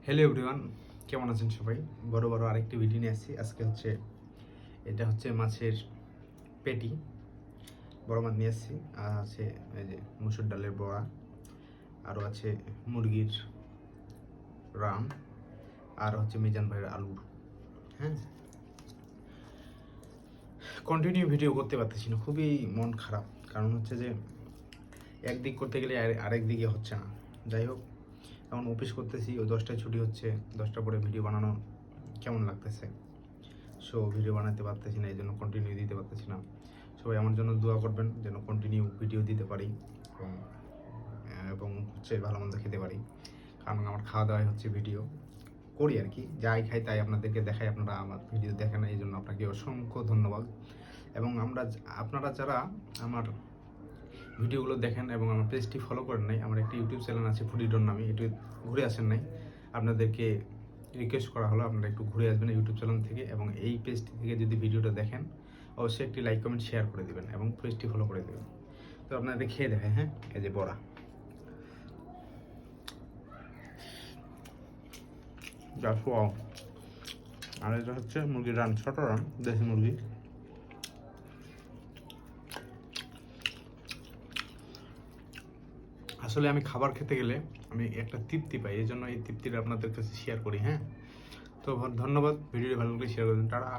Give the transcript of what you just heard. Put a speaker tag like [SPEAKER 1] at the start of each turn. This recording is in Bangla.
[SPEAKER 1] হ্যালো এভরিওয়ান, কেমন আছেন সবাই? বড় আরেকটি ভিডিও নিয়ে আসছি। আজকে এটা হচ্ছে মাছের পেটি, বড় মাছ নিয়ে আসছি। আর আছে এই যে মুসুর ডালের বড়া, আরও আছে মুরগির রাম, আর হচ্ছে মিজান ভাইয়ের আলুর। হ্যাঁ, কন্টিনিউ ভিডিও করতে পারতেছি না, খুবই মন খারাপ। কারণ হচ্ছে যে একদিক করতে গেলে আরেক দিকে হচ্ছে না। যাই হোক, এখন অফিস করতেছি, ওই 10টায় ছুটি হচ্ছে, 10টার পরে ভিডিও বানানো কেমন লাগতেছে। সো ভিডিও বানাতে পারতেছি না, এই জন্য কন্টিনিউ দিতে পারতেছি না। সবাই আমার জন্য দোয়া করবেন যেন কন্টিনিউ ভিডিও দিতে পারি এবং এবং হচ্ছে ভালো মন্দ খেতে পারি। কারণ আমার খাওয়া দাওয়াই হচ্ছে ভিডিও করি আর কি, যাই খাই তাই আপনাদেরকে দেখাই, আপনারা আমার ভিডিও দেখেন, এই জন্য আপনাকে অসংখ্য ধন্যবাদ। এবং আপনারা যারা আমার ভিডিওগুলো দেখেন এবং আমার পেজটি ফলো করেন নাই, আমার একটি ইউটিউব চ্যানেল আছে ফুডিডন নামে, একটু ঘুরে আসেন নাই, আপনাদেরকে রিকোয়েস্ট করা হলো আপনারা একটু ঘুরে আসবেন ইউটিউব চ্যানেল থেকে, এবং এই পেজটি থেকে যদি ভিডিওটা দেখেন অবশ্যই একটি লাইক কমেন্ট শেয়ার করে দেবেন এবং পেজটি ফলো করে দেবেন। তো আপনাদের খেয়ে দেখায়। হ্যাঁ, এই যে বড়া, আর এটা হচ্ছে মুরগির রান, ছোট রান, দেশি মুরগি। আসলে আমি খাবার খেতে গেলে আমি একটা তৃপ্তি পাই, এই জন্য এই তৃপ্তিটা আপনাদের কাছে শেয়ার করি। হ্যাঁ, তো ধন্যবাদ, ভিডিওটি ভালো করে শেয়ার করবেন। টাটা।